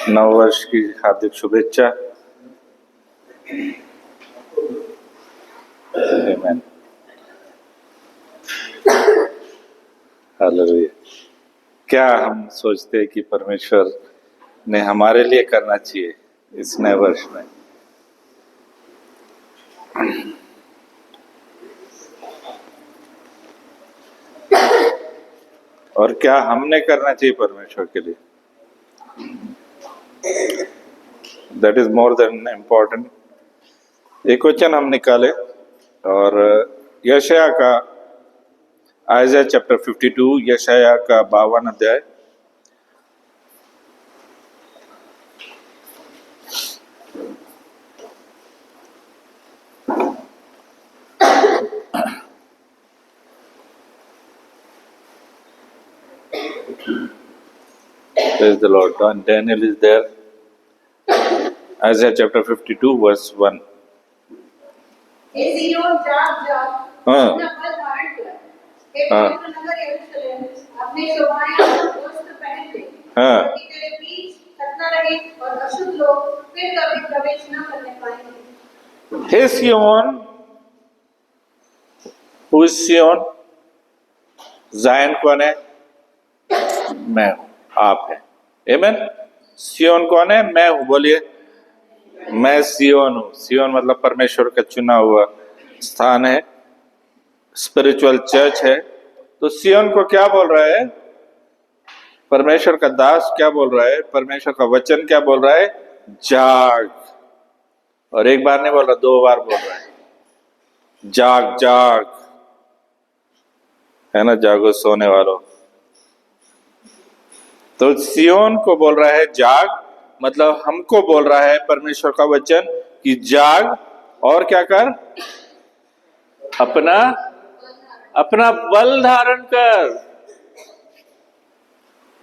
नव वर्ष की हार्दिक शुभेच्छा। आमीन। हालेलुया। क्या हम सोचते हैं कि परमेश्वर ने हमारे लिए करना चाहिए इस नए वर्ष में? और क्या हमने करना चाहिए परमेश्वर के लिए? That is more than important. एक वचन हम निकाले और यशाया का, आइज़ाया चैप्टर 52, यशाया का 52 अध्याय। Praise the Lord. Daniel is there. Isaiah chapter 52 verse 1. हे सिय्योन जाग जाग, अपना बल धारण कर। हे पवित्र नगर यरूशलेम, अपने शोभायमान वस्त्र पहन ले। ताकि तेरे बीच खतना रहे और अशुद्ध लोग फिर कभी प्रवेश न करने पाएंगे। हे सिय्योन, who is Sion? ज़ायन कौन है? मैं हूँ, आप है। आमीन। सिय्योन कौन है? मैं हूँ। बोलिए, मैं सिय्योन हूँ। सिय्योन मतलब परमेश्वर का चुना हुआ स्थान है, स्पिरिचुअल चर्च है। तो सिय्योन को क्या बोल रहा है? परमेश्वर का दास क्या बोल रहा है? परमेश्वर का वचन क्या बोल रहा है? जाग। और एक बार नहीं बोल रहा, 2 बार बोल रहा है, जाग जाग। है ना, जागो सोने वालों। तो सिय्योन को बोल रहा है जाग, मतलब हमको बोल रहा है परमेश्वर का वचन कि जाग और क्या कर? अपना अपना बल धारण कर।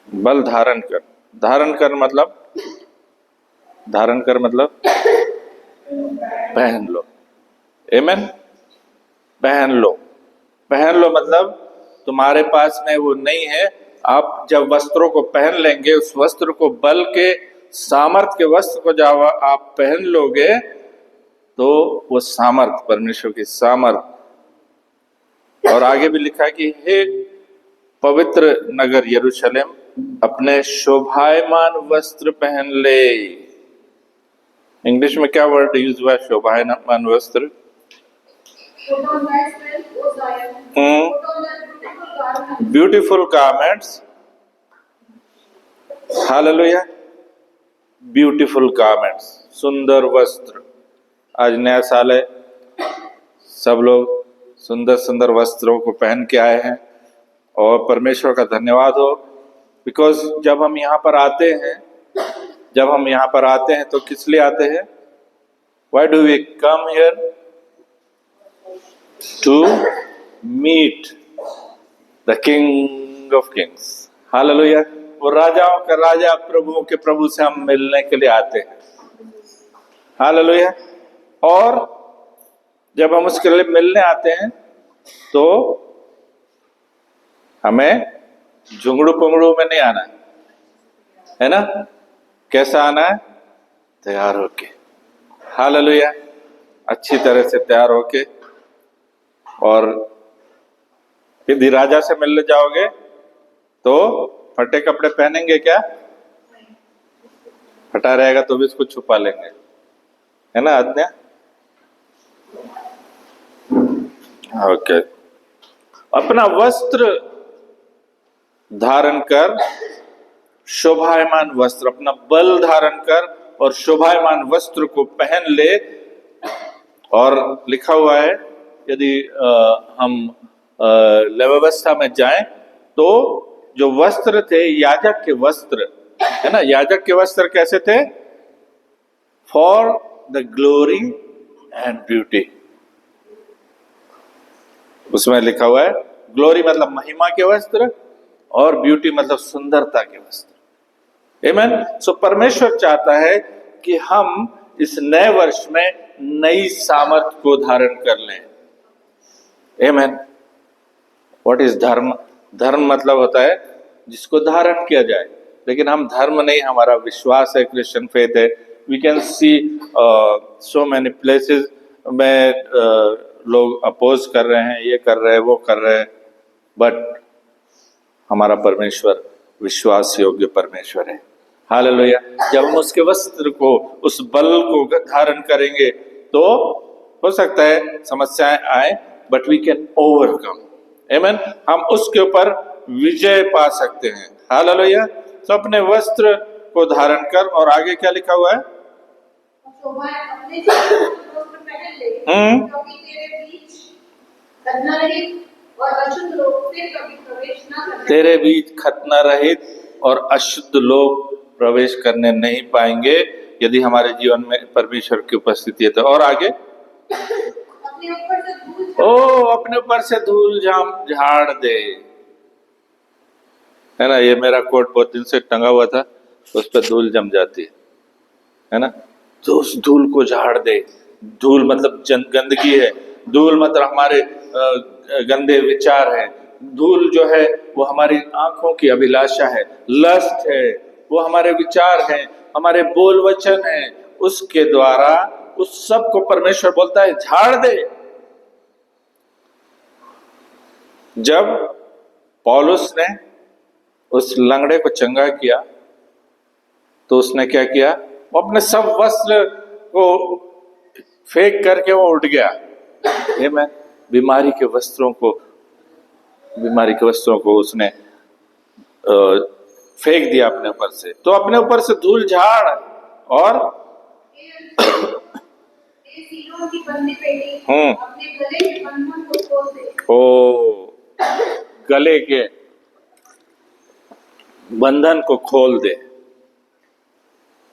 बल धारण कर। धारण कर मतलब, धारण कर मतलब पहन लो। आमीन। पहन लो। पहन लो मतलब तुम्हारे पास में वो नहीं है। आप जब वस्त्रों को पहन लेंगे, उस वस्त्र को, बल के, सामर्थ के वस्त्र को जब आप पहन लोगे, तो वो सामर्थ, परमेश्वर की सामर्थ। और आगे भी लिखा है कि हे पवित्र नगर यरूशलेम, अपने शोभायमान वस्त्र पहन ले। इंग्लिश में क्या वर्ड यूज हुआ है? शोभायमान वस्त्र। Beautiful garments. Hallelujah. Beautiful garments, सुंदर वस्त्र। आज नया साल है, सब लोग सुंदर सुंदर वस्त्रों को पहन के आए हैं और परमेश्वर का धन्यवाद हो। बिकॉज जब हम यहाँ पर आते हैं तो किस लिए आते हैं? Why do we come here? To meet the King of Kings. Hallelujah. वो राजाओं का राजा, प्रभुओं के प्रभु से हम मिलने के लिए आते हैं। हालेलुया। और जब हम उसके लिए मिलने आते हैं तो हमें झुंगड़ू पुंगड़ू में नहीं आना है ना? कैसा आना है? तैयार होके। हालेलुया। अच्छी तरह से तैयार होके। और यदि राजा से मिलने जाओगे तो फटे कपड़े पहनेंगे क्या? फटा रहेगा तो भी इसको छुपा लेंगे, है ना आज्ञा? ओके। अपना वस्त्र धारण कर, शोभायमान वस्त्र, अपना बल धारण कर और शोभायमान वस्त्र को पहन ले। और लिखा हुआ है, यदि हम व्यवस्था में जाएं तो जो वस्त्र थे, याजक के वस्त्र, है ना? याजक के वस्त्र कैसे थे? For the glory and beauty. उसमें लिखा हुआ है, ग्लोरी मतलब महिमा के वस्त्र और ब्यूटी मतलब सुंदरता के वस्त्र। आमीन। सो परमेश्वर चाहता है कि हम इस नए वर्ष में नई सामर्थ को धारण कर लें। आमीन। व्हाट इज धर्म? धर्म मतलब होता है जिसको धारण किया जाए। लेकिन हम धर्म नहीं, हमारा विश्वास है, क्रिश्चियन फेथ है। We can see so many places में लोग अपोज कर रहे हैं, ये कर रहे हैं, वो कर रहे हैं, बट हमारा परमेश्वर विश्वास योग्य परमेश्वर है। हालेलुया। जब हम उसके वस्त्र को, उस बल को धारण करेंगे तो हो सकता है समस्याएं आए, बट वी कैन ओवरकम। आमीन। हम उसके ऊपर विजय पा सकते हैं। हालेलुया। तो अपने वस्त्र को धारण कर, और आगे क्या लिखा हुआ है? अपने वस्त्र पहन ले, क्योंकि तेरे बीच खतना रहित और अशुद्ध लोग फिर कभी प्रवेश न करेंगे। तेरे बीच खतना रहित और अशुद्ध लोग प्रवेश करने नहीं पाएंगे यदि हमारे जीवन में परमेश्वर की उपस्थिति है तो। और आगे, अपने ऊपर से धूल झाड़ दे, है ना। ये मेरा कोट बहुत दिन से टंगा हुआ था, उस पर धूल जम जाती है ना। तो उस धूल को झाड़ दे। धूल मतलब गंदगी है, धूल मतलब हमारे गंदे विचार है, धूल जो है वो हमारी आंखों की अभिलाषा है, लस्ट है, वो हमारे विचार हैं, हमारे बोल वचन हैं, उसके द्वारा उस सब को परमेश्वर बोलता है झाड़ दे। जब पौलुस ने उस लंगड़े को चंगा किया तो उसने क्या किया? वो अपने सब वस्त्र को फेंक करके वो उठ गया। मैं बीमारी के वस्त्रों को उसने फेंक दिया अपने ऊपर से। तो अपने ऊपर से धूल झाड़ और अपने गले के बंधन को खोल दे। गले के बंधन को खोल दे।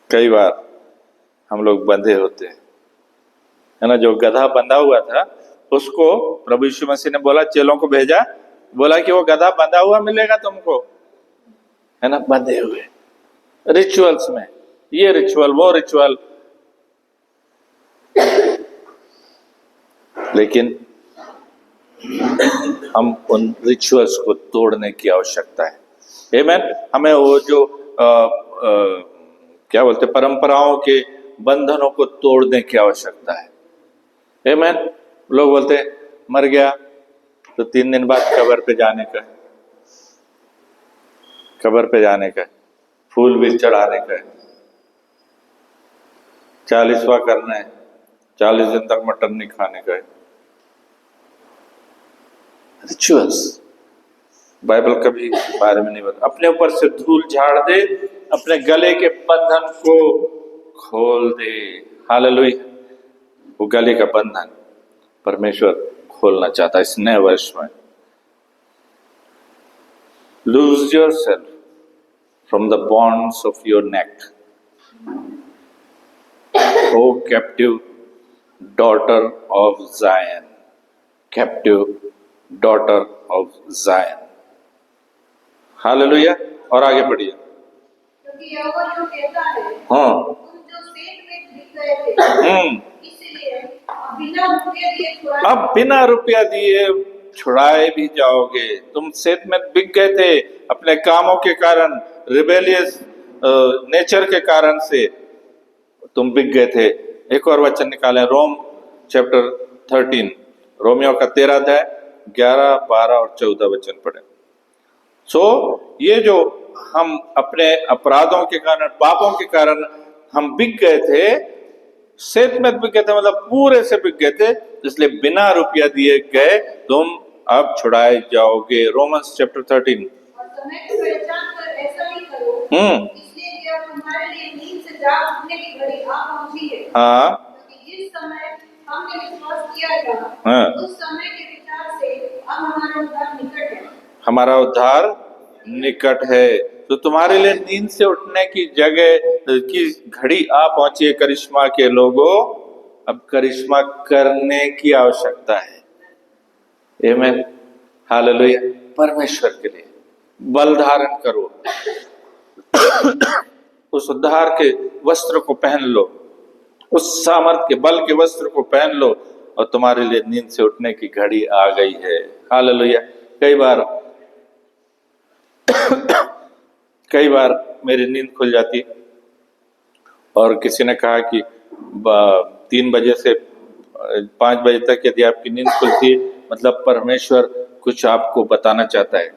कई बार हम लोग बंधे होते हैं, है ना। जो गधा बंधा हुआ था उसको प्रभु यीशु मसीह ने बोला, चेलों को भेजा, बोला कि वो गधा बंधा हुआ मिलेगा तुमको, है ना, बंधे हुए। रिचुअल्स में ये रिचुअल, वो रिचुअल, लेकिन हम उन रिचुअल्स को तोड़ने की आवश्यकता है। आमीन। हमें वो जो क्या बोलते, परंपराओं के बंधनों को तोड़ने की आवश्यकता है। आमीन। लोग बोलते हैं मर गया तो 3 दिन बाद कब्र पे जाने का है, कब्र पे जाने का है, फूल भी चढ़ाने का है, 40वां करना है, 40 दिन तक मटन नहीं खाने का है। रिचुअल्स, बाइबल कभी इस बारे में नहीं बता। अपने ऊपर से धूल झाड़ दे, अपने गले के बंधन को खोल दे। हालेलुया। वो गले का बंधन परमेश्वर खोलना चाहता है इस नए वर्ष में। Loose yourself from the bonds of your neck, O captive daughter of Zion, captive daughter of Zion. Hallelujah. और आगे बढ़िए। क्योंकि यहोवा जो कहता है, तुम जो सेठ में बिक गए थे, इसलिए अब बिना रुपया दिए छुड़ाए भी जाओगे। तुम सेठ में बिक गए थे अपने कामों के कारण, रिबेलियस नेचर के कारण से तुम बिक गए थे। एक और वचन निकालें, रोम चैप्टर 13, रोमियो का 13 अध्याय 11, 12 और 14 वचन पढ़े। ये जो हम अपने अपराधों के कारण, पापों के कारण हम बिक गए थे, सेठ में बिक गए थे, मतलब पूरे से बिक गए थे, इसलिए बिना रुपया दिए गए तुम अब छुड़ाए जाओगे। Romans chapter 13। और समय को पहचान कर ऐसा ही करो, इसलिए कि अब हमारे लिए नींद से जाग उठने की घड़ी आ पहुंची है। क्योंकि जिस समय हमने विश्वास किया था, उस समय के विचार से अब हमारा उद्धार निकट है। हमारा उद्धार निकट है। तो तुम्हारे लिए नींद से उठने की जगह की घड़ी आ पहुंची है। करिश्मा के लोगों, अब करिश्मा करने की आवश्यकता है। आमीन। हालेलुया। परमेश्वर के लिए बल धारण करो, उस उद्धार के वस्त्र को पहन लो, उस सामर्थ के बल के वस्त्र को पहन लो, और तुम्हारे लिए नींद से उठने की घड़ी आ गई है। हालेलुया। कई बार मेरी नींद खुल जाती, और किसी ने कहा कि 3 बजे से 5 बजे तक यदि आपकी नींद खुलती है, मतलब परमेश्वर कुछ आपको बताना चाहता है।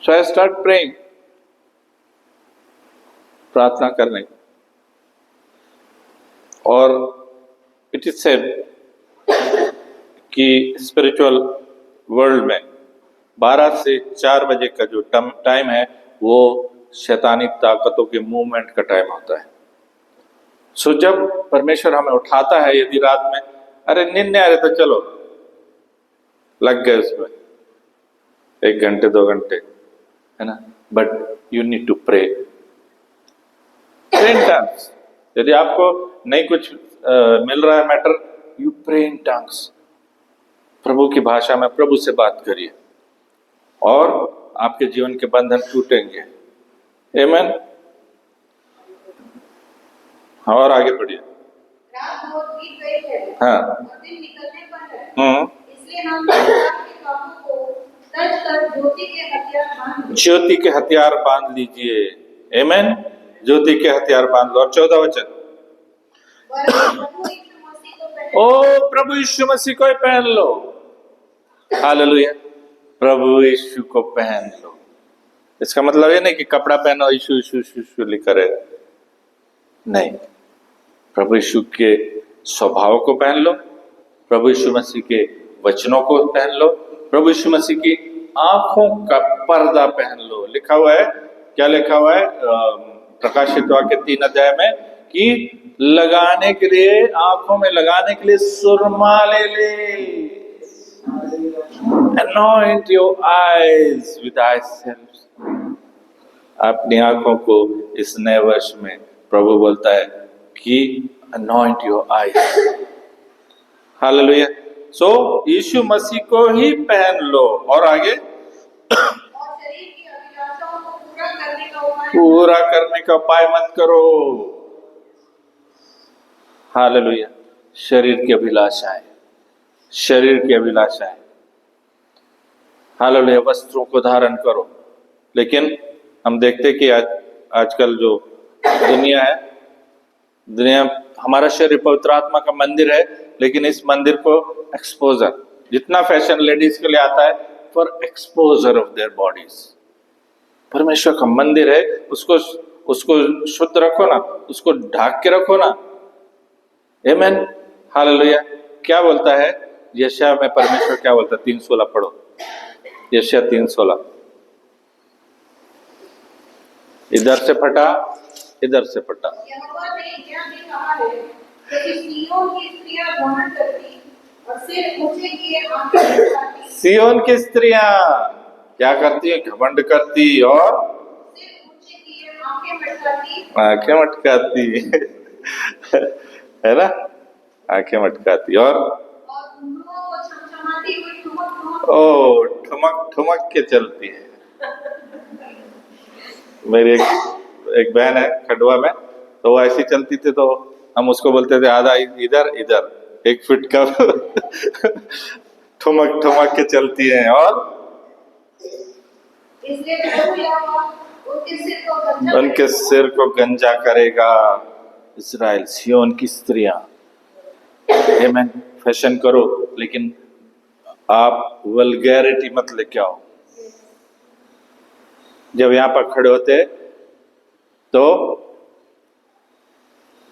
सो आई स्टार्ट प्रेइंग, प्रार्थना करने। और इट इज सेड कि स्पिरिचुअल वर्ल्ड में 12 से 4 बजे का जो टाइम है वो शैतानी ताकतों के मूवमेंट का टाइम होता है। सो जब परमेश्वर हमें उठाता है, यदि रात में अरे नींद नहीं आ रही तो चलो लग गए उसमें 1 घंटे 2 घंटे, है ना, but you need to pray in tongues. यदि आपको नहीं कुछ मिल रहा है matter, you pray in tongues, प्रभु की भाषा में प्रभु से बात करिए और आपके जीवन के बंधन टूटेंगे। आमीन। और आगे बढ़िए। रात बहुत बीत गई है हाँ। और दिन निकलने पर है, इसलिए हम रात के कामों को तज कर ज्योति के हथियार बांध लें। ज्योति के हथियार बांध लीजिए। आमीन। ज्योति के हथियार बांध लो। और 14 वचन, ओ प्रभु यीशु मसीह को पहन लो। हालेलुया। प्रभु यीशु को पहन लो। इसका मतलब ये नहीं कि कपड़ा पहनो यीशु यीशु यीशु लिखा रहेगा, नहीं। प्रभु यीशु के स्वभाव को पहन लो, प्रभु यीशु मसीह के वचनों को पहन लो, प्रभु यीशु मसीह की आंखों का पर्दा पहन लो। लिखा हुआ है, क्या लिखा हुआ है प्रकाशित वाक्य 3 अध्याय में, कि लगाने के लिए, आंखों में लगाने के लिए सुरमा ले ले। Anoint your eyes with eye salve। अपनी आंखों को इस नए वर्ष में प्रभु बोलता है कि anoint your eyes। हालेलुया। सो यीशु मसीह को ही पहन लो। और आगे, और शरीर की अभिलाषाओं को पूरा करने का उपाय मत करो। हालेलुया। शरीर की अभिलाषाएं, शरीर की अभिलाषाएं। हालेलुया। वस्त्रों को धारण करो। लेकिन हम देखते कि आजकल जो दुनिया है, दुनिया, हमारा शरीर पवित्र आत्मा का मंदिर है, लेकिन इस मंदिर को एक्सपोजर, जितना फैशन लेडीज के लिए आता है, for exposure of their bodies. परमेश्वर का मंदिर है, उसको शुद्ध रखो ना, उसको ढाक के रखो ना। आमीन। हालेलुया। क्या बोलता है यशायाह में, परमेश्वर क्या बोलता है? 3:16 पढ़ो, यशायाह 3:16। इधर से फटा, इधर से फटा। यहोवा ने यह भी कहा है कि सिय्योन की स्त्रियां घमंड करती और सिर ऊंचे किए आंखें मटकाती। सिय्योन की स्त्रियां क्या करती है? घमंड करती और सिर ऊंचे किए आंखें मटकाती। आंखें मटकाती है ना, आंखें मटकाती और घुंघरुओं को छमछमाती हुई ठुमक ओ ठुमक ठुमक के चलती है। मेरी एक बहन है खंडवा में, तो वो ऐसी चलती थी, तो हम उसको बोलते थे आधा इधर इधर 1 फीट का ठुमक ठुमक के चलती है। और इसलिए प्रभु यहोवा उनके सिर को गंजा करेगा। इस्राएल, सिय्योन की स्त्रियां। आमीन। फैशन करो, लेकिन आप वल्गैरिटी मत लेके आओ। जब यहाँ पर खड़े होते तो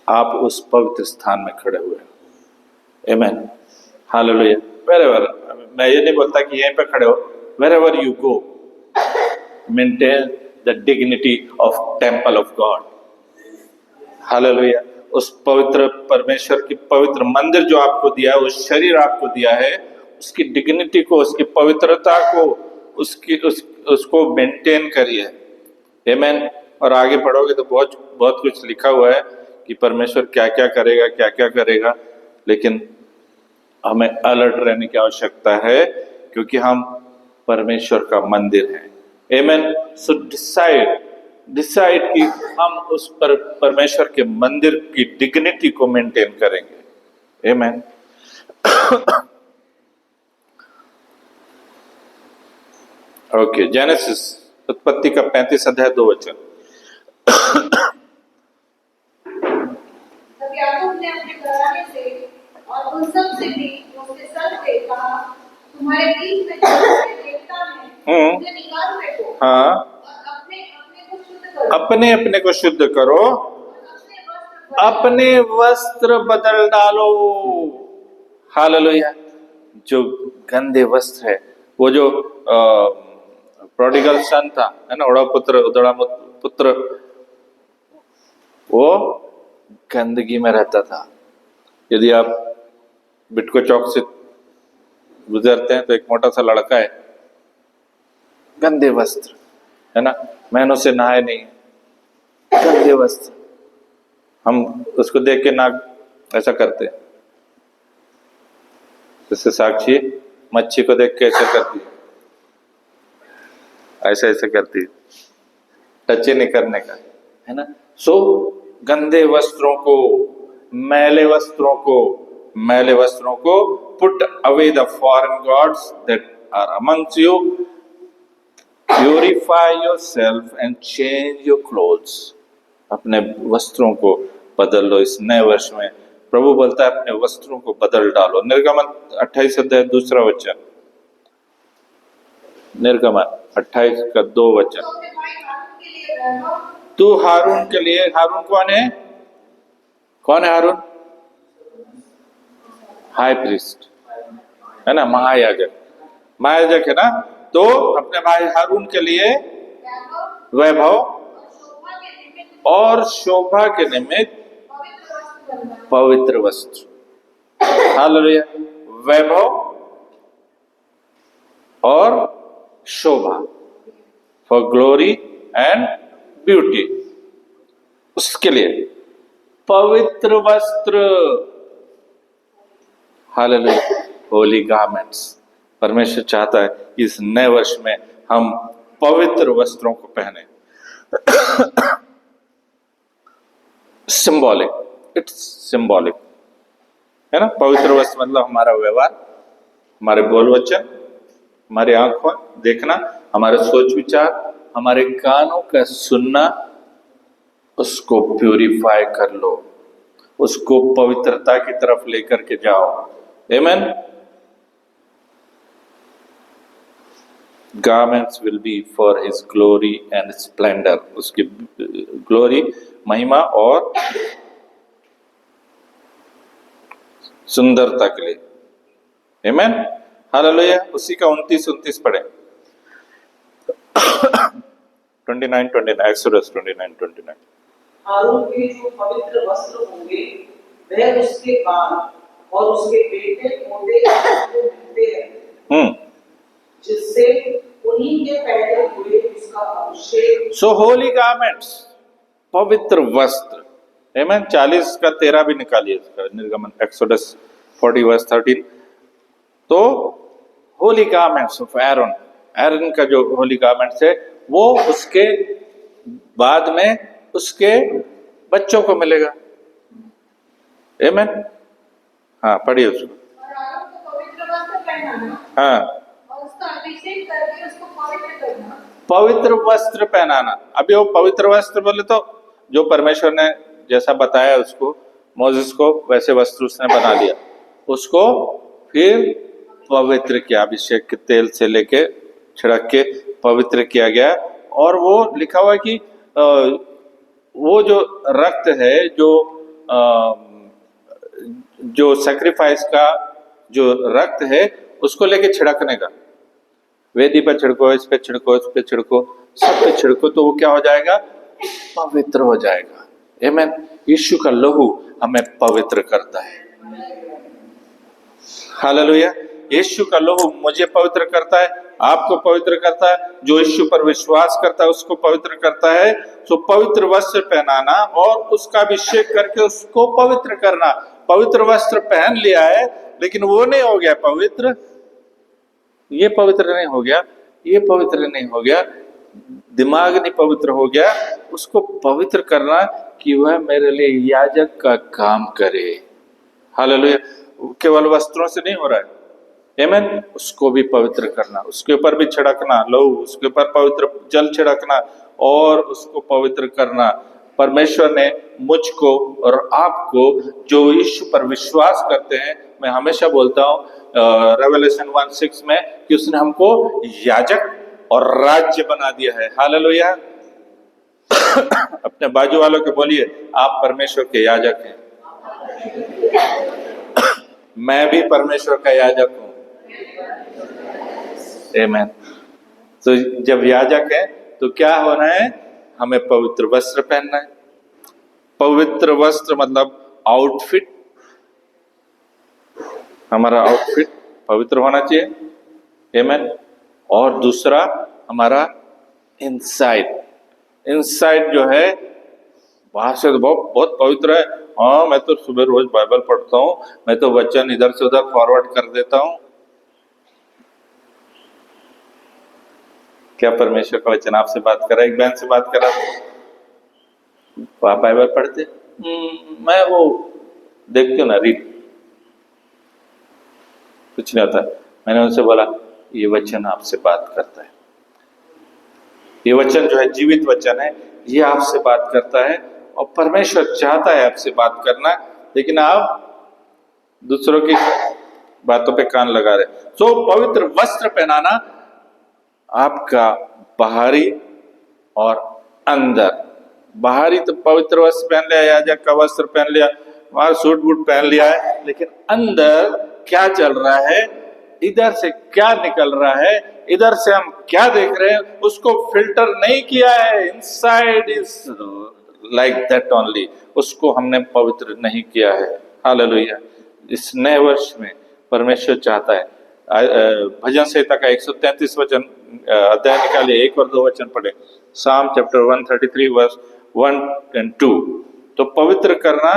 आप उस पवित्र स्थान में खड़े हुए। आमीन। हालेलुया। वेरेवर, मैं ये नहीं बोलता कि यहीं पे खड़े हो, wherever you go maintain the dignity of temple of God. Hallelujah. उस पवित्र परमेश्वर की पवित्र मंदिर जो आपको दिया है, उस शरीर आपको दिया है, उसकी डिग्निटी को, उसकी पवित्रता को, उसको मेंटेन करिए। आमीन। और आगे पढ़ोगे तो बहुत कुछ लिखा हुआ है कि परमेश्वर क्या क्या करेगा, क्या क्या करेगा। लेकिन हमें अलर्ट रहने की आवश्यकता है, क्योंकि हम परमेश्वर का मंदिर हैं। आमीन। सो डिसाइड कि हम उस परमेश्वर के मंदिर की डिग्निटी को मेंटेन करेंगे। आमीन। ओके, जेनेसिस उत्पत्ति का 35 अध्याय 2 वचन। तब याकूब ने अपने घराने से और उन सब से भी जो उसके संग थे कहा, तुम्हारे बीच में जो देवता हैं उन्हें निकाल फेंको हाँ, और अपने अपने को शुद्ध करो, अपने अपने को शुद्ध करो, अपने वस्त्र बदल डालो। हालेलुया। जो गंदे वस्त्र है, वो जो प्रोडिगल सन था, है ना, उड़ड़ा पुत्र, वो गंदगी में रहता था। यदि आप बिटको चौक से गुजरते हैं तो एक मोटा सा लड़का है, गंदे वस्त्र, है ना, महीनों से नहाए नहीं, गंदे वस्त्र। हम उसको देख के नाक ऐसा करते हैं, जैसे साक्षी मच्छी को देख के ऐसा करती है, ऐसे ऐसे करती है, टच नहीं करने का, है ना। सो गंदे वस्त्रों को, मैले वस्त्रों को put away the foreign gods that are amongst you, purify yourself and change your clothes. अपने वस्त्रों को बदल लो इस नए वर्ष में। प्रभु बोलता है अपने वस्त्रों को बदल डालो। निर्गमन 28 अध्याय 2 वचन, निर्गमन 28 का 2 वचन। तू हारून के लिए, हारून कौन है? कौन है हारून? हाई प्रीस्ट, है ना, महायाजक, महायाजक है ना। तो अपने भाई हारून के लिए वैभव और शोभा के निमित्त पवित्र वस्त्र, हालेलुया, वैभव और शोभा, फॉर ग्लोरी एंड ब्यूटी, उसके लिए पवित्र वस्त्र, हालेलुया, होली गारमेंट्स। परमेश्वर चाहता है कि इस नए वर्ष में हम पवित्र वस्त्रों को पहने। सिंबॉलिक, इट्स सिंबॉलिक, है ना। पवित्र वस्त्र मतलब हमारा व्यवहार, हमारे बोल वचन, हमारी आंखों देखना, हमारे सोच विचार, हमारे कानों का सुनना, उसको प्यूरिफाई कर लो, उसको पवित्रता की तरफ लेकर के जाओ। आमेन। Garments will be for his glory and splendor, उसकी ग्लोरी, महिमा और सुंदरता के लिए। आमेन, हालेलुया। उसी का 29 पढ़े, 29 एक्सोडस 29। हारून के जो पवित्र वस्त्र होंगे वह उसके कान और उसके बेटे पोते को मिलते हैं, जिससे उन्हीं के पहले हुए उसका अभिषेक। सो होली गारमेंट्स, पवित्र वस्त्र। आमेन। 40 का 13 भी निकालिए इसका, निर्गमन एक्सोडस 40 वर्स 13। तो होली गारमेंट्स ऑफ एरन, एरन का जो होली गारमेंट्स है वो उसके बाद में उसके बच्चों को मिलेगा। आमेन। हाँ, पढ़िए उसको। और आरोन को पवित्र वस्त्र पहनाना, हाँ, और उसका अभिषेक करके उसको पवित्र करना। पवित्र वस्त्र पहनाना। अभी वो पवित्र वस्त्र बोले तो जो परमेश्वर ने जैसा बताया उसको, मोसेस को, वैसे वस्त्र उसने बना लिया, उसको फिर पवित्र किया, अभिषेक के तेल से लेके छिड़क के पवित्र किया गया। और वो लिखा हुआ है कि वो जो रक्त है, जो सैक्रिफाइस का जो रक्त है, उसको लेके छिड़कने का, वेदी पर छिड़को, इस पे छिड़को, इस पे छिड़को, सब पे छिड़को, तो वो क्या हो जाएगा? पवित्र हो जाएगा। आमेन। यीशु का लहू हमें पवित्र करता है। हालेलुया। यीशु का लहू मुझे पवित्र करता है, आपको पवित्र करता है, जो यीशु पर विश्वास करता है उसको पवित्र करता है। तो पवित्र वस्त्र पहनाना और उसका अभिषेक करके उसको पवित्र करना। पवित्र वस्त्र पहन लिया है लेकिन वो नहीं हो गया पवित्र, ये पवित्र नहीं हो गया, ये पवित्र नहीं हो गया, दिमाग नहीं पवित्र हो गया, उसको पवित्र करना कि वह मेरे लिए याजक का काम करे। हालेलुया। केवल वस्त्रों से नहीं हो रहा है। आमेन। उसको भी पवित्र करना, उसके ऊपर भी छिड़कना लहू, उसके ऊपर पवित्र जल छिड़कना और उसको पवित्र करना। परमेश्वर ने मुझको और आपको जो यीशु पर विश्वास करते हैं, मैं हमेशा बोलता हूँ रेवलेशन 1:6 में कि उसने हमको याजक और राज्य बना दिया है। हालेलुया। अपने बाजू वालों के बोलिए, आप परमेश्वर के याजक हैं। मैं भी परमेश्वर का याजक हूं। आमीन। तो जब याजक है तो क्या होना है? हमें पवित्र वस्त्र पहनना है। पवित्र वस्त्र मतलब आउटफिट, हमारा आउटफिट पवित्र होना चाहिए। आमीन। और दूसरा हमारा इनसाइड, इनसाइड जो है बाहर से तो बहुत बहुत पवित्र है। हाँ, मैं तो सुबह रोज बाइबल पढ़ता हूँ, मैं तो वचन इधर से उधर फॉरवर्ड कर देता हूँ। क्या परमेश्वर का वचन आपसे बात कर रहा है? एक बहन से बात कर रहा था, आप बाइबल पढ़ते? मैं वो देखती हूँ ना, रीड, कुछ नहीं होता। मैंने उनसे बोला, ये वचन आपसे बात करता है, ये वचन जो है जीवित वचन है, ये आपसे बात करता है और परमेश्वर चाहता है आपसे बात करना, लेकिन आप दूसरों की बातों पे कान लगा रहे। तो पवित्र वस्त्र पहनाना आपका बाहरी और अंदर। बाहरी तो पवित्र वस्त्र पहन लिया, याजक का वस्त्र पहन लिया, वहां सूट बूट पहन लिया है, लेकिन अंदर क्या चल रहा है, इधर से क्या निकल रहा है, इधर से हम क्या देख रहे हैं, उसको फिल्टर नहीं किया है। Inside is like that only, उसको हमने पवित्र नहीं किया है। हालेलुया। इस नए वर्ष में परमेश्वर चाहता है, भजन संहिता का 133 वचन अध्याय निकालिए, 1 और 2 वचन पढ़े। साम चैप्टर 133 वर्स 1 and 2। तो पवित्र करना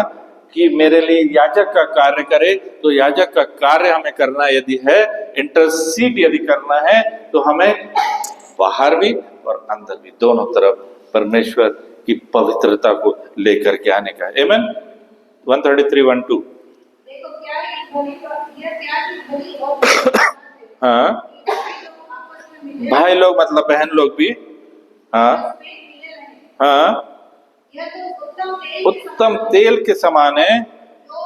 कि मेरे लिए याजक का कार्य करे, तो याजक का कार्य हमें करना यदि है, इंटरसीड यदि करना है, तो हमें बाहर भी और अंदर भी दोनों तरफ परमेश्वर की पवित्रता को लेकर के आने का है। आमीन। 133:1-2। देखो क्या ये भली यह क्या की भली और हाँ, आपस में मिले, भाई लोग मतलब बहन लोग भी, हाँ मिले रहे। हाँ, यह तो उत्तम तेल के समान है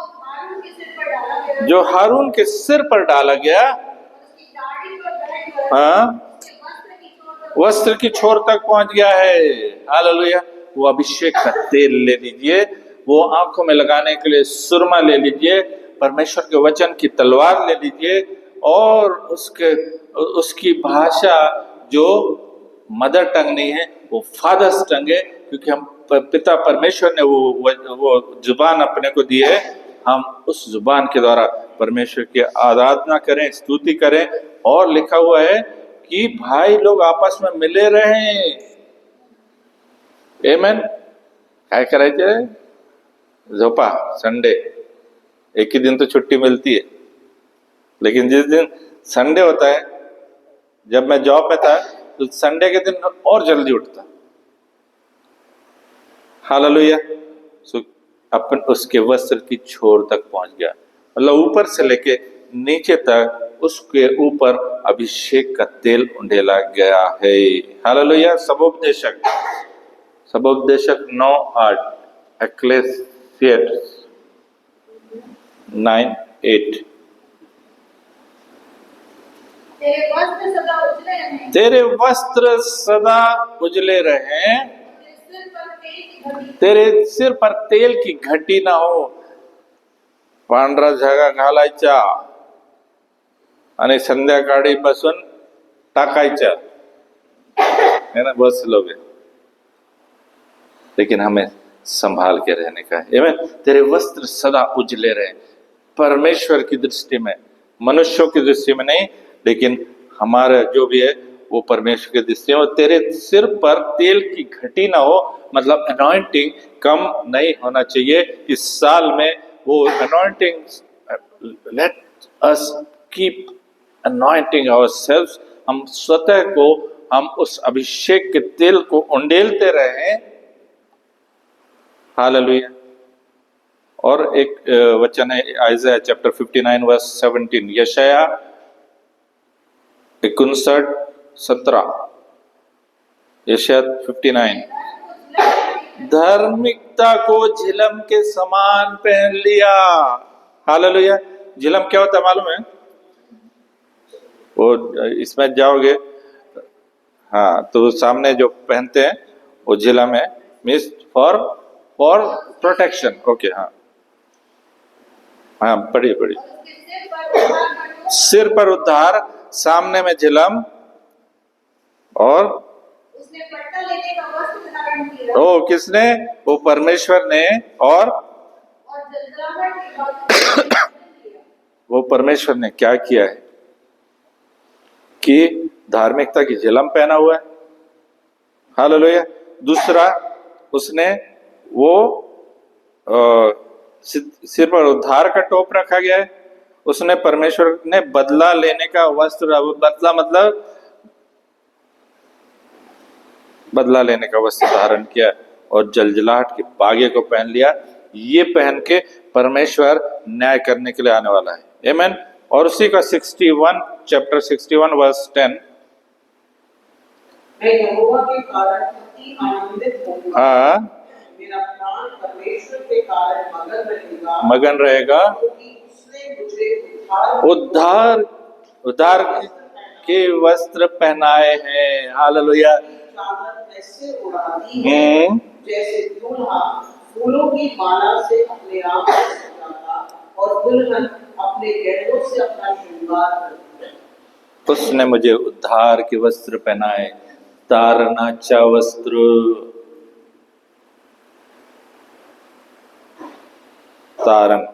जो हारून के सिर पर डाला गया, जो हारून के सिर पर डाला गया, उसकी दाढ़ी पर बैठकर हाँ, उसके वस्त्र की छोर तक वस्त्र की छोर तक पहुंच गया है। हालेलुया। वो अभिषेक का तेल ले लीजिए, वो आंखों में लगाने के लिए सुरमा ले लीजिए, परमेश्वर के वचन की तलवार ले लीजिए, और उसकी भाषा जो मदर टंग नहीं है, वो फादर्स टंग है, क्योंकि हम पिता परमेश्वर ने वो जुबान अपने को दी है। हम उस जुबान के द्वारा परमेश्वर की आराधना करें, स्तुति करें। और लिखा हुआ है कि भाई लोग आपस में मिले रहें। आमीन। काय करायचे? झोपा, संडे एक ही दिन तो छुट्टी मिलती है, लेकिन जिस दिन संडे होता है, जब मैं जॉब में था तो संडे के दिन और जल्दी उठता। हालेलुया। सो अपन उसके वस्त्र की छोर तक पहुंच गया, मतलब ऊपर से लेके नीचे तक उसके ऊपर अभिषेक का तेल उंडेला गया है। हालेलुया। सबोपदेशक 9:8, एक्लेसियास 9:8। तेरे वस्त्र सदा उजले रहें, तेरे वस्त्र सदा उजले रहें, तेरे सिर पर तेल की घटी तेरे सिर पर तेल की घटी ना हो। पांढरा झगा घालायचा आणि संध्याकाळी बसून टाकायचा है ना, बहुत से लोग हैं। लेकिन हमें संभाल के रहने का है। आमीन। तेरे वस्त्र सदा उजले रहे, परमेश्वर की दृष्टि में, मनुष्यों की दृष्टि में नहीं, लेकिन हमारा जो भी है वो परमेश्वर की दृष्टि में। और तेरे सिर पर तेल की घटी ना हो, मतलब अनॉइंटिंग कम नहीं होना चाहिए इस साल में। वो anointing, let us keep anointing ourselves, हम स्वतः को, हम उस अभिषेक के तेल को उंडेलते रहें। हालेलुया। और एक वचन है आइज़ाया चैप्टर 59 वर्स 17, यशाया 59:17 यशायाह 59। धार्मिकता को झिलम के समान पहन लिया। हालेलुया। झिलम क्या होता है मालूम है? वो इसमें जाओगे, हाँ, तो सामने जो पहनते हैं वो झिलम है, मीन्स फॉर प्रोटेक्शन। ओके, हाँ हाँ, पढ़िए पढ़िए। सिर पर उद्धार, सामने में झिलम, और उसने पट्टा लेने का वस्त्र धारण किया। ओ किसने? वो परमेश्वर ने। और जलजलाहट के बाद वो परमेश्वर ने क्या किया है कि धार्मिकता की झिलम पहना हुआ है। हालेलुया। दूसरा, उसने वो सिर पर उद्धार का टोप रखा गया है। उसने परमेश्वर ने बदला लेने का वस्त्र, बदला मतलब बदला लेने का वस्त्र धारण किया, और जलजलाहट के बागे को पहन लिया। ये पहन के परमेश्वर न्याय करने के लिए आने वाला है। आमीन। और उसी का 61 चैप्टर 61 वर्स 10। मैं यहोवा के कारण अति आनंदित होऊंगा। हाँ, मेरा प्राण परमेश्वर के कारण मगन रहेगा, क्योंकि उसने मुझे उद्धार के वस्त्र पहनाए हैं। हालेलुया। चादर ऐसे उड़ा दी है जैसे दूल्हा फूलों की माला से अपने आप को सजाता और दुल्हन अपने गहनों से अपना श्रृंगार करती है। उसने मुझे उद्धार के वस्त्र पहनाए, तारनाचा वस्त्र। तारण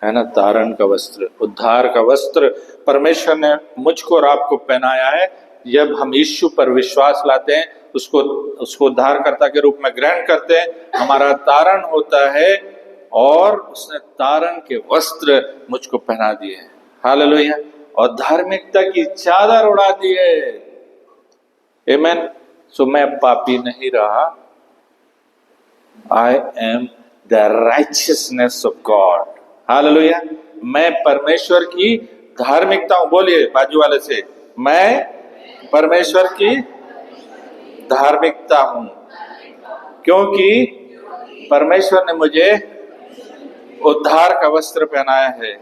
है ना, तारण का वस्त्र, उद्धार का वस्त्र परमेश्वर ने मुझको और आपको पहनाया है। जब हम यीशु पर विश्वास लाते हैं, उसको उद्धारकर्ता के रूप में ग्रहण करते हैं, हमारा तारण होता है, और उसने तारण के वस्त्र मुझको पहना दिए हैं। हालेलुया। और धार्मिकता की चादर उड़ा दी है। आमीन। सो मैं पापी नहीं रहा, I am the righteousness of God. Hallelujah. मैं परमेश्वर की धार्मिकता हूं। बोलिए बाजू वाले से, मैं परमेश्वर की धार्मिकता हूं, क्योंकि परमेश्वर ने मुझे उद्धार का वस्त्र पहनाया है,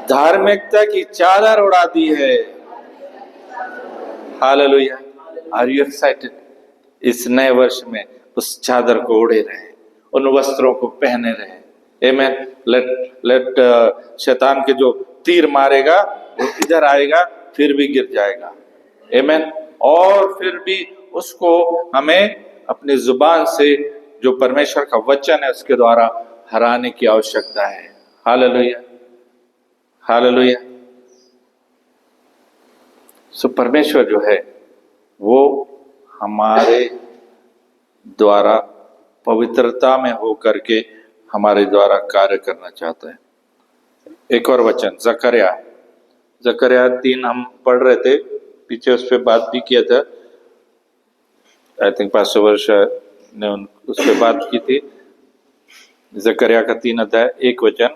धार्मिकता की चादर उड़ा दी है। हालेलुया। Are you excited? इस नए वर्ष में उस चादर को ओढ़े रहे, उन वस्त्रों को पहने रहे। आमीन। लेट शैतान के जो तीर मारेगा वो इधर आएगा, फिर भी गिर जाएगा। आमीन। और फिर भी उसको हमें अपनी जुबान से, जो परमेश्वर का वचन है, उसके द्वारा हराने की आवश्यकता है। हालेलुया। हालेलुया। सो परमेश्वर जो है वो हमारे द्वारा पवित्रता में होकर के हमारे द्वारा कार्य करना चाहता है। एक और वचन जकरिया 3 हम पढ़ रहे थे, पीछे उस पर बात भी किया था। आई थिंक पास्टर वर्ष ने उस पर बात की थी। जकरिया का 3 अध्याय 1 वचन।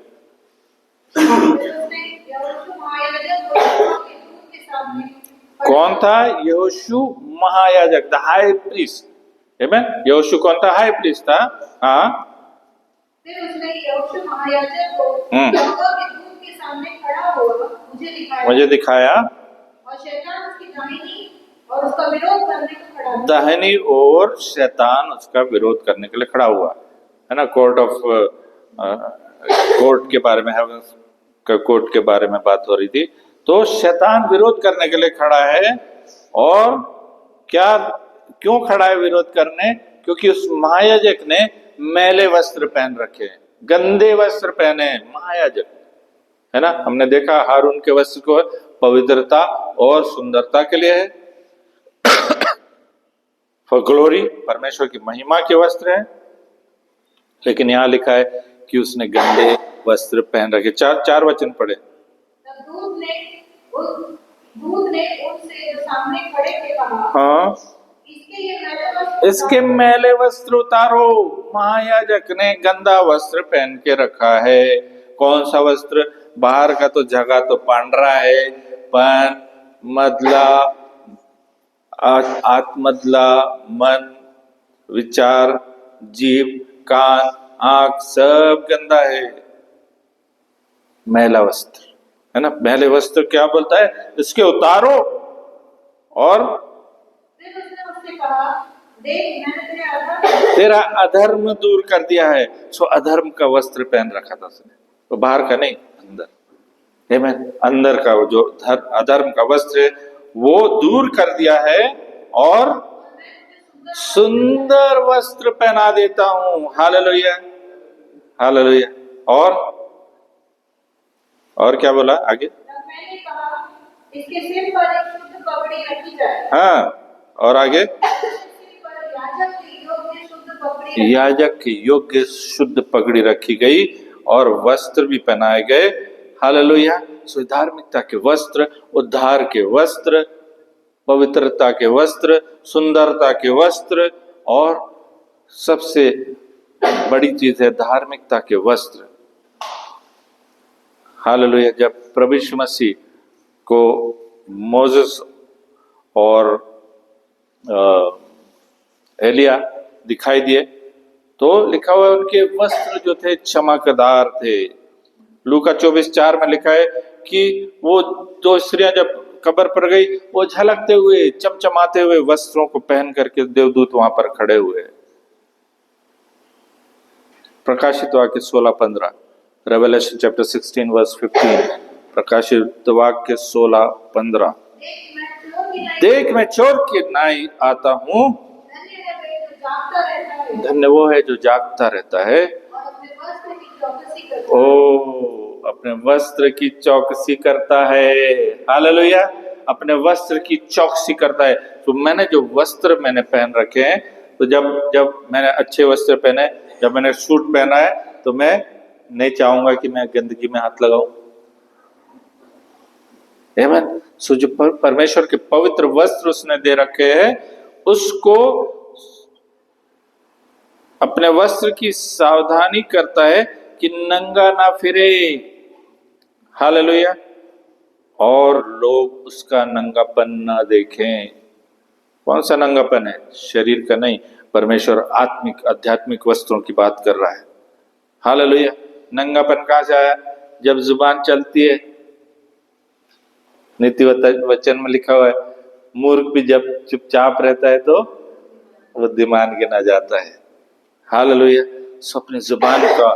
कौन था? यहोशू महायाजक, द हाई प्रीस्ट। आमीन। यहोशू कौन था? हाई प्रीस्ट था। हाँ। फिर उसने यहोशू महायाजक को यहोवा के दूत के सामने खड़ा हुआ मुझे दिखाया, और शैतान उसकी दाहिनी और उसका विरोध करने को खड़ा हुआ। दाहिनी ओर शैतान उसका विरोध करने के लिए खड़ा हुआ है ना। कोर्ट के बारे में, कोर्ट के बारे में बात हो रही थी। तो शैतान विरोध करने के लिए खड़ा है। और क्यों खड़ा है विरोध करने? क्योंकि उस महायाजक ने मैले वस्त्र पहन रखे, गंदे वस्त्र पहने। महायाजक है ना, हमने देखा हारून के वस्त्र को पवित्रता और सुंदरता के लिए है, फॉर ग्लोरी, परमेश्वर की महिमा के वस्त्र है। लेकिन यहाँ लिखा है कि उसने गंदे वस्त्र पहन रखे। 4 वचन पढ़े। दूत ने उनसे सामने खड़े थे कहा, हाँ, इसके मैले वस्त्र उतारो। महायाजक ने गंदा वस्त्र पहन के रखा है। कौन सा वस्त्र? बाहर का तो जगह तो पांडरा है, पण, मदला, आत्मदला, मन, विचार, जीभ, कान, आंख सब गंदा है। मैला वस्त्र है ना, मैले वस्त्र क्या बोलता है, इसके उतारो। और फिर उसने उससे कहा, देख मैंने तेरा अधर्म दूर कर दिया है। सो अधर्म का वस्त्र पहन रखा था उसने, तो बाहर का नहीं, अंदर। आमीन। अंदर का वो जो अधर्म का वस्त्र है वो दूर कर दिया है और सुंदर वस्त्र पहना देता हूं। Hallelujah, hallelujah. और क्या बोला आगे? तब मैंने कहा, इसके सिर पर एक शुद्ध पगड़ी रखी जाए। हाँ, और आगे? सिर पर याजक की योग्य शुद्ध पगड़ी, याजक की योग्य शुद्ध पगड़ी रखी गई और वस्त्र भी पहनाए गए। हालेलुया। सो धार्मिकता के वस्त्र, उद्धार के वस्त्र, पवित्रता के वस्त्र, सुंदरता के वस्त्र, और सबसे बड़ी चीज है धार्मिकता के वस्त्र। हालेलुया। जब प्रभु यीशु मसीह को मोसेस और एलिया दिखाई दिए तो लिखा हुआ है उनके वस्त्र जो थे चमकदार थे। लूका 24:4 में लिखा है कि वो दो स्त्रियां जब कब्र पर गई, वो झलकते हुए चमचमाते हुए वस्त्रों को पहन करके देवदूत वहां पर खड़े हुए। प्रकाशित वाक्य 16:15, रेवलेशन चैप्टर 16 वर्स 15। प्रकाशित वाक्य 16:15। देख मैं चोर की नाई आता हूं, धन्य वो है जो जागता रहता है। ओ, अपने वस्त्र की चौकसी करता है। हालेलुया। अपने वस्त्र की चौकसी करता है। तो मैंने जो वस्त्र मैंने पहन रखे हैं, तो जब मैंने अच्छे वस्त्र पहने, जब मैंने सूट पहना है, तो मैं नहीं चाहूंगा कि मैं गंदगी में हाथ लगाऊं। आमीन। सो जो परमेश्वर के पवित्र वस्त्र उसने दे रखे हैं, उसको अपने वस्त्र की सावधानी करता है कि नंगा ना फिरे। हालेलुया। और लोग उसका नंगापन ना देखें। कौन सा नंगापन है? शरीर का नहीं, परमेश्वर आत्मिक आध्यात्मिक वस्त्रों की बात कर रहा है। हालेलुया। नंगापन कहां से आया? जब जुबान चलती है। नीति वचन में लिखा हुआ है, मूर्ख भी जब चुपचाप रहता है तो बुद्धिमान गिना जाता है। हालेलुया। सो अपने जुबान का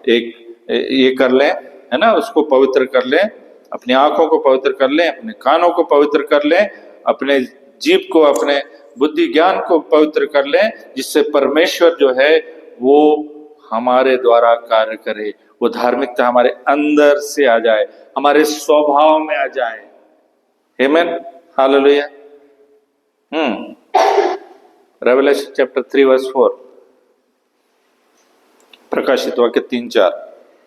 एक ये कर लें, है ना, उसको पवित्र कर लें। अपनी आंखों को पवित्र कर लें, अपने कानों को पवित्र कर लें, अपने जीभ को, अपने बुद्धि ज्ञान को पवित्र कर लें, जिससे परमेश्वर जो है वो हमारे द्वारा कार्य करे। वो धार्मिकता हमारे अंदर से आ जाए, हमारे स्वभाव में आ जाए। Amen. Hallelujah. Revelation chapter 3 verse 4। प्रकाशित वाक्य 3-4।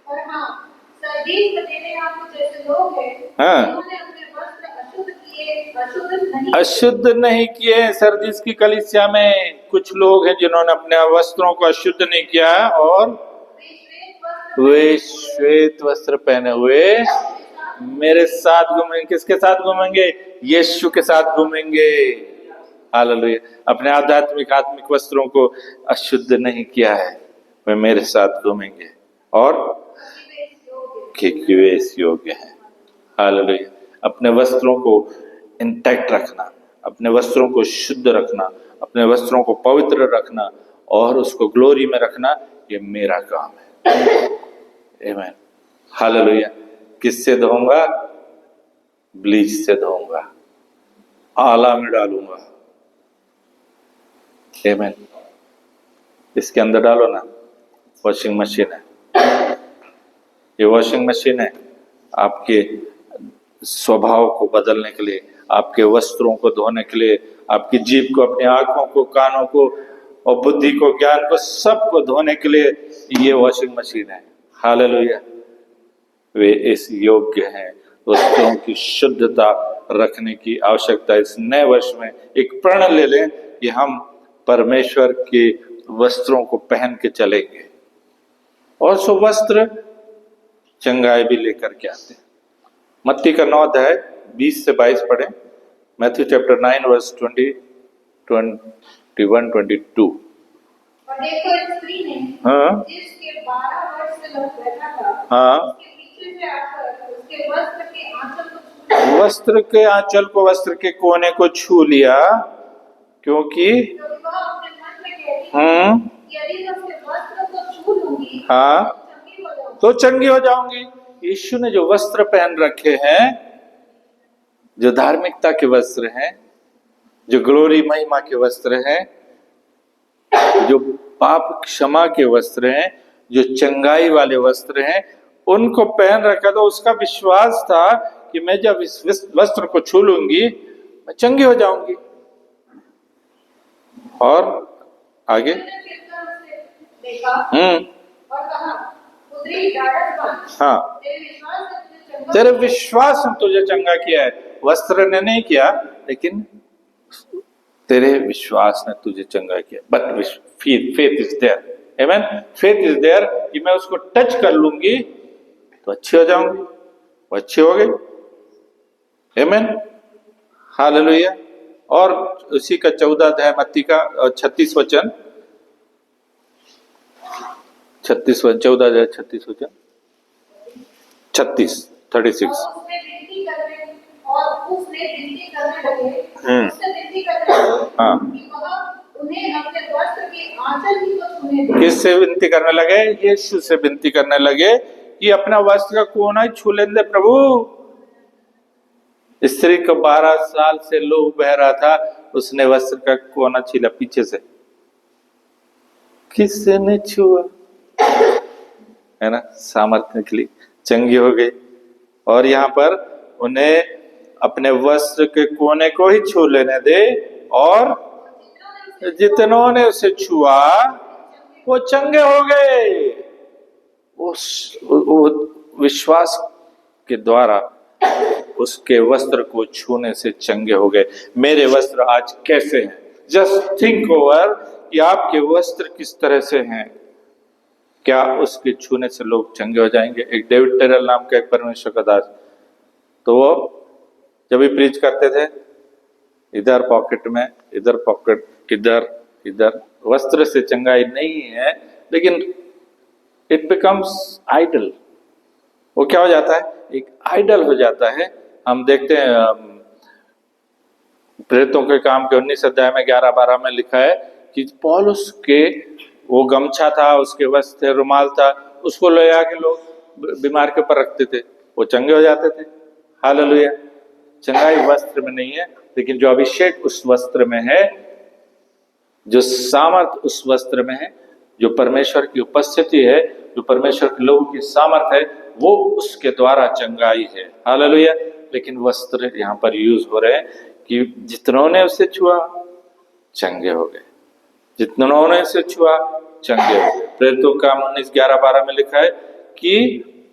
और हाँ, सर्दीस में देने आपको जैसे लोग हैं, हाँ, जिन्होंने अपने वस्त्र अशुद्ध किए, अशुद्ध नहीं किए। सर्दीस की कलीसिया में कुछ लोग हैं जिन्होंने अपने वस्त्रों को अशुद्ध नहीं किया और वे श्वेत वस्त्र पहने हुए मेरे साथ घूमेंगे। किसके साथ घूमेंगे? यीशु के साथ घूमेंगे। हालेलुया। अपने आत्मिक वस्त्रों को अशुद्ध नहीं किया है, वे मेरे साथ घूमेंगे और वे योग्य हैं। हालेलुया। अपने वस्त्रों को इंटैक्ट रखना, अपने वस्त्रों को शुद्ध रखना, अपने वस्त्रों को पवित्र रखना और उसको ग्लोरी में रखना, ये मेरा काम है। आमीन। हालेलुया। किससे धोऊंगा? ब्लीच से धोऊंगा, आला में डालूंगा। आमीन। इसके अंदर डालो ना, वॉशिंग मशीन है। ये वॉशिंग मशीन है आपके स्वभाव को बदलने के लिए, आपके वस्त्रों को धोने के लिए, आपकी जीभ को, अपनी आंखों को, कानों को और बुद्धि को, ज्ञान को, सब को धोने के लिए ये वॉशिंग मशीन है। हालेलुया। वे इस योग्य हैं। वस्त्रों की शुद्धता रखने की आवश्यकता। इस नए वर्ष में एक प्रण ले लें कि हम परमेश्वर के वस्त्रों को पहन के चलेंगे और सो वस्त्र चंगाई भी लेकर के आते हैं। मत्ती का 9 अध्याय 20 से 22 पढ़े। Matthew chapter 9 verse 20, 21, 22। और देखो एक स्त्री ने हाँ जिसके 12 वर्ष से लहू बहता था, हाँ, उसके पीछे से आकर उसके वस्त्र के आंचल को छू वस्त्र के आंचल को, वस्त्र के कोने को छू लिया, क्योंकि तो वह अपने मन में कहती कि यदि मैं उसके वस्त्र को छू लूंगी हाँ, चंगी हो जाऊंगी। तो चंगी हो जाऊंगी। यीशु ने जो वस्त्र पहन रखे हैं, जो धार्मिकता के वस्त्र हैं, जो ग्लोरी महिमा के वस्त्र हैं, जो पाप क्षमा के वस्त्र हैं, जो चंगाई वाले वस्त्र हैं, उनको पहन रखा। तो उसका विश्वास था कि मैं जब इस वस्त्र को छू लूंगी मैं चंगी हो जाऊंगी। और आगे उसने फिरकर उसे देखा और कहा, पुत्री ढाढ़स बांध, हाँ, तेरे विश्वास तेरे विश्वास ने तुझे चंगा ने तुझे चंगा किया है। वस्त्र ने नहीं किया, लेकिन तेरे विश्वास ने तुझे चंगा किया। But faith is there, amen. Faith is there कि मैं उसको टच कर लूंगी तो अच्छी हो जाऊंगी। वो अच्छी हो गई, आमेन, हालेलुया। और उसी का 14 अध्याय मत्ती का 36 वचन, 36 वचन, 14 अध्याय 36 वचन, 36 36। उसने विनती करने लगे उससे विनती करने लगे हाँ, कि वह उन्हें अपने वस्त्र के आंचल ही को छूने दे। किससे विनती करने लगे? यीशु से विनती करने लगे कि अपना वस्त्र का कोना ही छू लेने दे प्रभु। स्त्री को 12 साल से लहू बह रहा था, उसने वस्त्र का कोना छीला पीछे से, किसने छुआ, है ना, सामर्थ्य निकली, चंगी हो गई। और यहाँ पर उन्हें अपने वस्त्र के कोने को ही छू लेने दे, और जितनों ने उसे छुआ वो चंगे हो गए। वो विश्वास के द्वारा उसके वस्त्र को छूने से चंगे हो गए। मेरे वस्त्र आज कैसे हैं? जस्ट थिंक ओवर कि आपके वस्त्र किस तरह से हैं। क्या उसके छूने से लोग चंगे हो जाएंगे? एक डेविड टेरल नाम का एक परमेश्वर का दास, तो वो जब भी प्रीच करते थे, इधर पॉकेट में, इधर पॉकेट, इधर इधर। वस्त्र से चंगाई नहीं है, लेकिन इट बिकम्स आइडल। वो क्या हो जाता है? एक आइडल हो जाता है। हम देखते हैं प्रेरितों के काम के 19 अध्याय में 11-12 में लिखा है कि पौलुस के वो गमछा था, उसके वस्त्र थे, रुमाल था, उसको ले आके लोग बीमार के ऊपर रखते थे, वो चंगे हो जाते थे। हालेलुया। चंगाई वस्त्र में नहीं है, लेकिन जो अभिषेक उस वस्त्र में है, जो सामर्थ उस वस्त्र में है, जो परमेश्वर की उपस्थिति है, जो परमेश्वर के लोगों की सामर्थ है, वो उसके द्वारा चंगाई है। हालेलुया। लेकिन वस्त्र यहाँ पर यूज हो रहे हैं कि जितनों ने उसे छुआ चंगे हो गए, जितनों ने उसे छुआ चंगे हो गए। प्रेरितों का 19-11-12 में लिखा है कि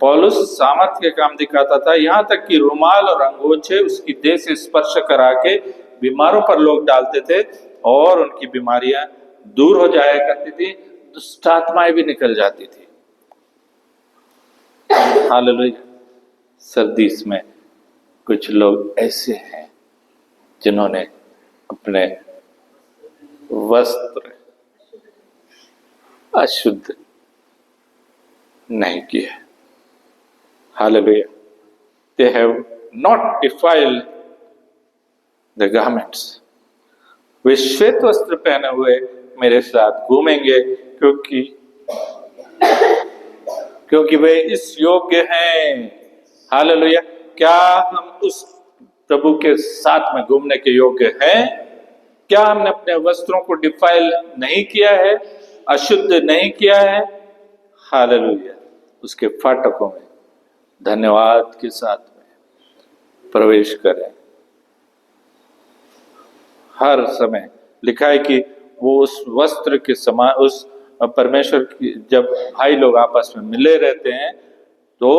पौलुस सामर्थ के काम दिखाता था, यहाँ तक कि रुमाल और अंगोछे उसकी देह से स्पर्श करा के बीमारों पर लोग डालते थे और उनकी बीमारियां दूर हो जाया करती थी, दुष्ट आत्माएं भी निकल जाती थी। हालेलुया। सर्दीस में कुछ लोग ऐसे हैं जिन्होंने अपने वस्त्र अशुद्ध नहीं किए। Hallelujah. They have not defiled the garments. वे श्वेत वस्त्र पहने हुए मेरे साथ घूमेंगे, क्योंकि वे इस योग्य हैं। हालेलुया। क्या हम उस प्रभु के साथ में घूमने के योग्य हैं? क्या हमने अपने वस्त्रों को डिफाइल नहीं किया है, अशुद्ध नहीं किया है? हालेलुया। उसके फाटकों में धन्यवाद के साथ में प्रवेश करें। हर समय लिखा है कि वो उस वस्त्र के समान, उस परमेश्वर की, जब भाई लोग आपस में मिले रहते हैं तो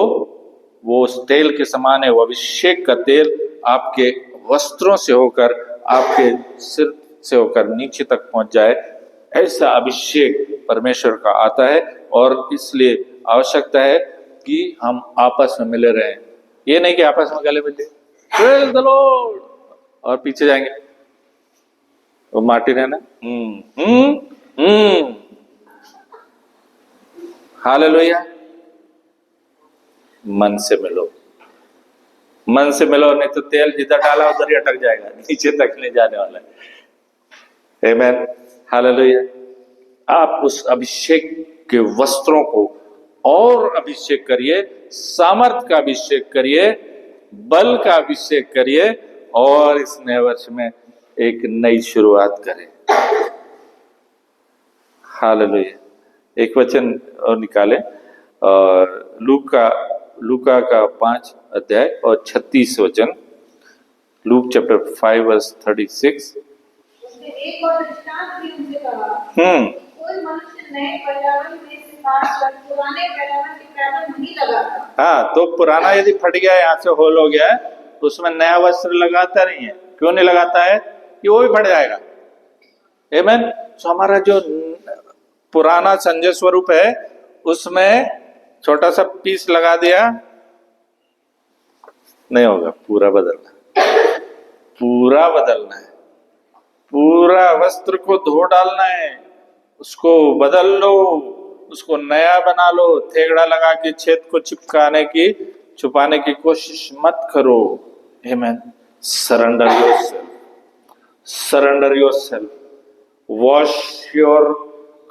वो उस तेल के समान है। वो अभिषेक का तेल आपके वस्त्रों से होकर, आपके सिर से होकर नीचे तक पहुंच जाए, ऐसा अभिषेक परमेश्वर का आता है। और इसलिए आवश्यकता है कि हम आपस में मिले रहें। ये नहीं कि आपस में गले मिले, प्रेज द लॉर्ड, और पीछे जाएंगे वो मार्टिन है ना, हालेलुया। मन से मिलो, मन से मिलो, नहीं तो तेल जिधर डाला उधर ही अटक जाएगा, नीचे तक नहीं जाने वाला है। आमेन, हालेलुया। आप उस अभिषेक के वस्त्रों को और अभिषेक करिए, सामर्थ का अभिषेक करिए, बल का अभिषेक करिए, और इस नए वर्ष में एक नई शुरुआत करें। हालेलुया। एक वचन और निकाले, और लूका का 5 अध्याय और 36 वचन, लूक चैप्टर 5 वर्स 36। उसने एक और दृष्टांत भी उनसे कहा, कोई मनुष्य नए पर्यावरण में से काटकर पुराने पर्यावरण के पैदल नहीं लगाता। हाँ, तो पुराना यदि फट गया, यहाँ से होल हो गया है, तो उसमें नया वस्त्र लगाता नहीं है। क्यों नहीं लगाता है? कि वो भी फट जाएगा। आमेन। तो हमारा जो पुराना संजय स्वरूप है, उसमें छोटा सा पीस लगा दिया, नहीं होगा, पूरा बदलना, पूरा बदलना है, पूरा वस्त्र को धो डालना है, उसको बदल लो, उसको नया बना लो। थेगड़ा लगा के छेद को छुपाने की कोशिश मत करो। Amen. Surrender yourself, surrender yourself, wash your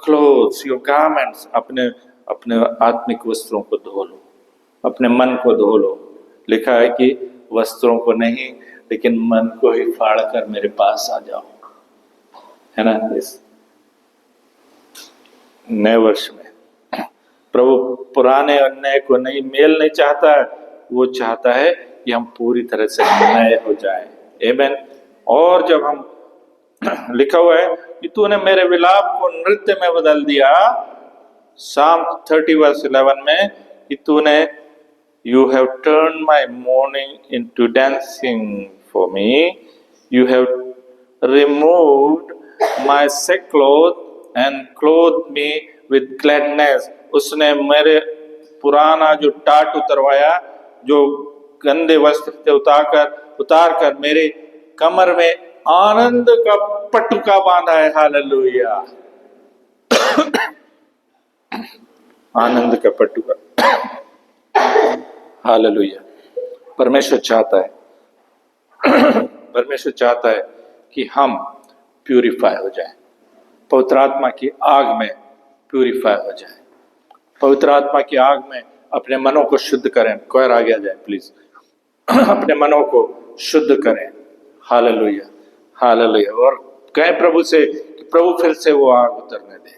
clothes, your garments. अपने आत्मिक वस्त्रों को धो लो, अपने मन को धो लो। लिखा है कि वस्त्रों को नहीं, लेकिन मन को ही फाड़ कर मेरे पास आ जाओ, है ना। इस नए वर्ष में प्रभु पुराने और नए को नहीं, मेल नहीं चाहता, वो चाहता है कि हम पूरी तरह से नए हो जाएं। आमेन। और जब हम, लिखा हुआ है कि तूने मेरे विलाप को नृत्य में बदल दिया, Psalm 30 verse 11 में, कि तूने You have turned my mourning into dancing for me. You have removed my sackcloth and clothed me with gladness. उसने मेरे पुराना जो टाट उतरवाया, जो गंदे वस्त्र थे उतार कर मेरे कमर में आनंद का पटुका बांधा है। हालेलुया। आनंद का पटुका। हालेलुया। परमेश्वर चाहता है कि हम प्यूरिफाई हो जाएं, पवित्र आत्मा की आग में प्यूरिफाई हो जाएं, पवित्र आत्मा की आग में अपने मनों को शुद्ध करें। कोयर आ गया जाए प्लीज। अपने मनों को शुद्ध करें। Hallelujah, hallelujah. और कहें प्रभु से कि प्रभु फिर से वो आग उतरने दे,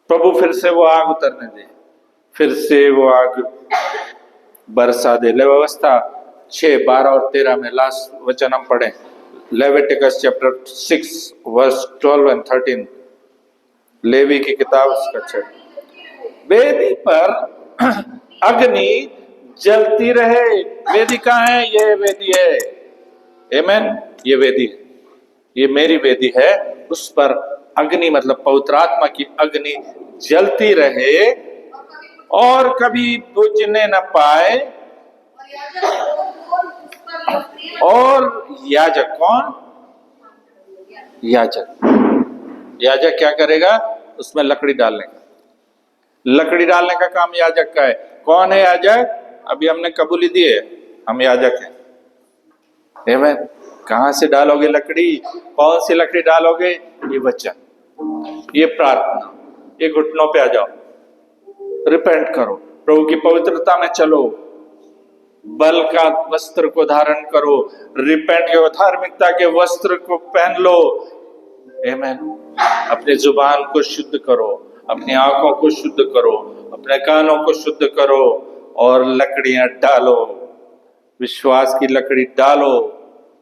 प्रभु फिर से वो आग उतरने दे, फिर से वो आग बरसा दे। व्यवस्था 6, 12 और 13 में लास्ट वचन हम पढ़ें, लेविटिकस चैप्टर 6 वर्स 12 और 13। लेवी की किताब उसका चैप्टर। वेदी पर अग्नि जलती रहे। वेदी कहाँ है? ये वेदी है। आमेन। ये वेदी है, ये मेरी वेदी है। उस पर अग्नि मतलब पवित्र आत्मा की अग्नि जलती रहे और कभी बुझने न पाए। और याजक कौन? याजक क्या करेगा? उसमें लकड़ी डालने का काम याजक का है। कौन है याजक? अभी हमने कबूली दी है, हम याजक हैं। आमीन। कहां से डालोगे लकड़ी? कौन सी लकड़ी डालोगे? ये वचन, ये प्रार्थना, ये घुटनों पे आ जाओ, रिपेंट करो, प्रभु की पवित्रता में चलो, बल का वस्त्र को धारण करो, रिपेंट के धार्मिकता के वस्त्र को पहन लो। आमीन। अपने जुबान को शुद्ध करो, अपनी आंखों को शुद्ध करो, अपने कानों को शुद्ध करो और लकड़ियां डालो, विश्वास की लकड़ी डालो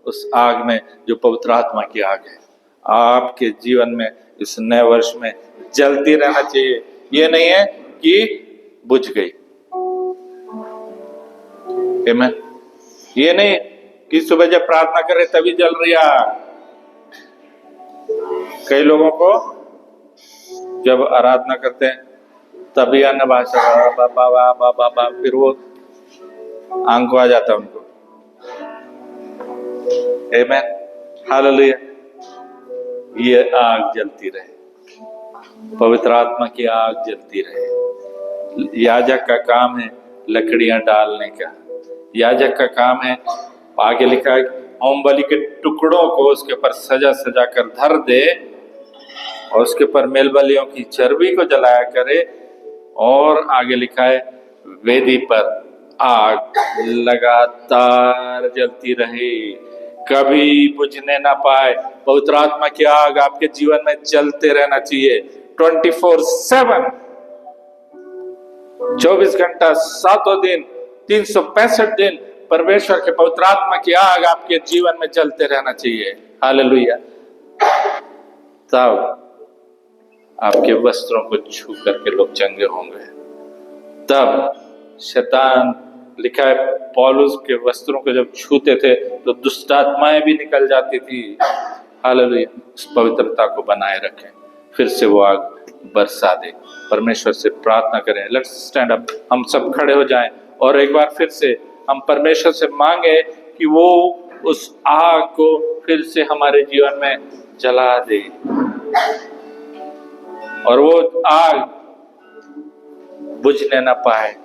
उस आग में जो पवित्र आत्मा की आग है। आपके जीवन में इस नए वर्ष में जलती रहना चाहिए। ये नहीं है कि बुझ गई। आमीन। ये नहीं कि सुबह जब प्रार्थना करे तभी जल रही आग। कई लोगों को जब आराधना करते हैं तभी अन्य भाषा बाबा, फिर वो आंख को आ जाता है उनको। आमेन, हालेलुया। ये आग जलती रहे, पवित्र आत्मा की आग जलती रहे। याजक का काम है लकड़ियां डालने का, याजक का काम है, आगे लिखा है होम बलि के टुकड़ों को उसके ऊपर सजा सजा कर धर दे और उसके ऊपर मेल बलियों की चर्बी को जलाया करे। और आगे लिखा है वेदी पर आग लगातार जलती रहे, कभी बुझने ना पाए। पवित्र आत्मा की आग आपके जीवन में जलते रहना चाहिए 24/7, 24 घंटा 7 दिन 365 दिन परमेश्वर के पवित्र आत्मा की आग आपके जीवन में जलते रहना चाहिए। हालेलुया। तब आपके वस्त्रों को छू करके लोग चंगे होंगे। तब शैतान, लिखा है पौलुस के वस्त्रों को जब छूते थे तो दुष्ट आत्माएं भी निकल जाती थी। हालेलुया। उस पवित्रता को बनाए रखें, फिर से वो आग बरसा दे। परमेश्वर से प्रार्थना करें। लेट्स स्टैंड अप, हम सब खड़े हो जाएं और एक बार फिर से हम परमेश्वर से मांगे कि वो उस आग को फिर से हमारे जीवन में जला दे और वो आग बुझने ना पाए।